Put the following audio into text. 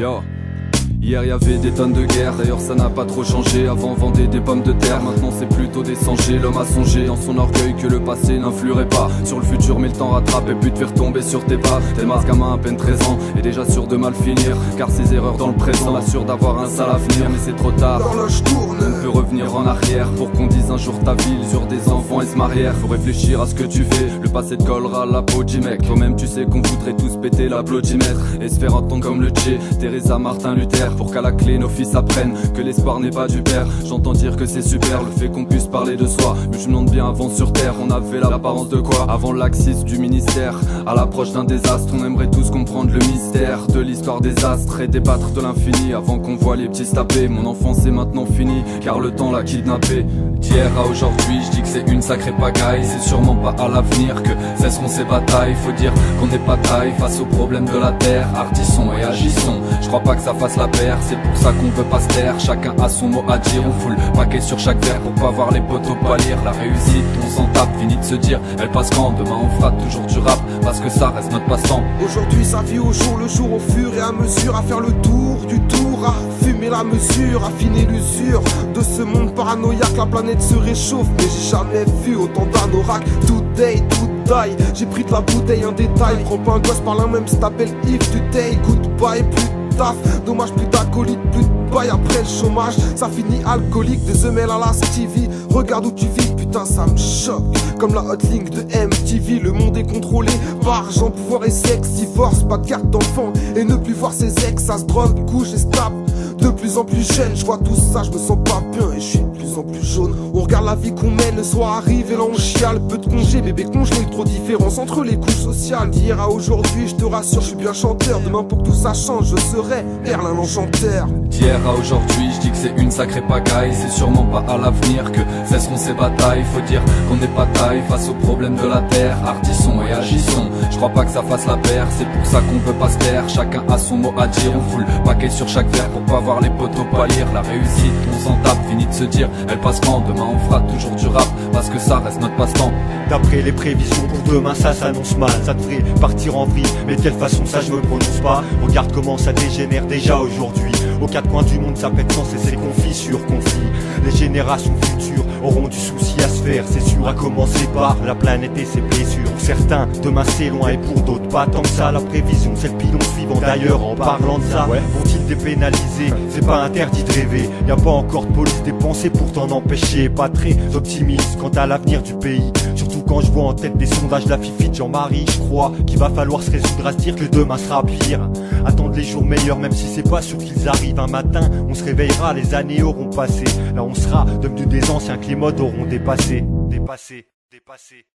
Yo. Hier y'avait des tonnes de guerre, d'ailleurs ça n'a pas trop changé. Avant on vendait des pommes de terre, maintenant c'est plutôt des sangers. L'homme a songé en son orgueil que le passé n'influerait pas sur le futur, mais le temps rattrape et puis te faire tomber sur tes pas. T'es masque gamin à peine 13 ans et déjà sûr de mal finir, car ses erreurs dans le présent assurent d'avoir un sale avenir. Mais c'est trop tard, l'horloge tourne, on peut revenir en arrière pour qu'on dise un jour ta ville sur des enfants et se marier. Faut réfléchir à ce que tu fais, le passé te collera la peau du mec. Toi-même tu sais qu'on voudrait tous péter l'applaudimètre et se faire entendre comme le Che, Teresa, Martin Luther, pour qu'à la clé nos fils apprennent que l'espoir n'est pas du père. J'entends dire que c'est super le fait qu'on puisse parler de soi, mais je me demande bien avant sur terre on avait l'apparence de quoi. Avant le laxisme du ministère, à l'approche d'un désastre, on aimerait tous comprendre le mystère de l'histoire des astres et débattre de l'infini avant qu'on voit les petits se taper. Mon enfance est maintenant finie car le temps l'a kidnappé. D'hier à aujourd'hui, je dis que c'est une sacrée pagaille. C'est sûrement pas à l'avenir que cesseront ces batailles. Faut dire qu'on n'est pas taille face aux problèmes de la terre. Artissons et agissons, je crois pas que ça fasse la paire. C'est pour ça qu'on veut pas se taire, chacun a son mot à dire. On fout le paquet sur chaque verre pour pas voir les poteaux pâlir. La réussite, on s'en tape, fini de se dire elle passe quand. Demain on fera toujours du rap parce que ça reste notre passe-temps. Aujourd'hui ça vit au jour le jour, au fur et à mesure, à faire le tour du tour, à fumer la mesure, affiner l'usure de ce monde paranoïaque. La planète se réchauffe, mais j'ai jamais vu autant d'un oracle. Tout day, tout die, j'ai pris de la bouteille, un détail. Prends pas un gosse par la même, s'appelle Yves du Tay. Goodbye, plus de taf, dommage, plus d'acolyte, plus de bail après le chômage. Ça finit alcoolique, des semelles à la Stevie. Regarde où tu vis, putain ça me choque. Comme la hotlink de MTV, le monde est contrôlé par argent, pouvoir et sexe. Divorce, pas de carte d'enfant et ne plus voir ses ex. Ça se drogue, couche et se tape de plus en plus jeune. Je vois tout ça, je me sens pas bien et je suis de plus en plus jaune. On regarde la vie qu'on mène, le soir arrive et là on chiale. Peu de congés, bébé congelé, trop différence entre les couches sociales. D'hier à aujourd'hui, je te rassure, je suis bien chanteur. Demain pour que tout ça change, je serai Merlin l'enchanteur. D'hier à aujourd'hui, je dis que c'est une sacrée pagaille. C'est sûrement pas à l'avenir que cesseront ces batailles. Faut dire qu'on n'est pas taille face aux problèmes de la terre. Artissons et agissons, je crois pas que ça fasse la paire. C'est pour ça qu'on veut pas se taire, chacun a son mot à dire. On fout le paquet sur chaque verre pour pas voir les poteaux pâlir. La réussite, on s'en tape, fini de se dire elle passe quand. Demain on fera toujours du rap parce que ça reste notre passe-temps. D'après les prévisions pour demain ça s'annonce mal. Ça devrait partir en vrille, mais de quelle façon ça je me prononce pas. Regarde comment ça dégénère déjà aujourd'hui. Aux quatre coins du monde ça pète sans cesser conflit sur conflit. Les générations futures auront du souci à se faire, c'est sûr, à commencer par la planète et ses blessures. Pour certains, demain c'est loin et pour d'autres pas tant que ça. La prévision c'est le pilon suivant. D'ailleurs en parlant de ça, vont-ils dépénaliser? C'est pas interdit de rêver, y a pas encore de police dépensée pour t'en empêcher. Pas très optimiste quant à l'avenir du pays, surtout quand je vois en tête des sondages la fifi de Jean-Marie. Je crois qu'il va falloir se résoudre à se dire que demain sera pire. Attendre les jours meilleurs même si c'est pas sûr qu'ils arrivent. Un matin on se réveillera, les années auront passé. Là on sera devenu des anciens que les modes auront dépassé.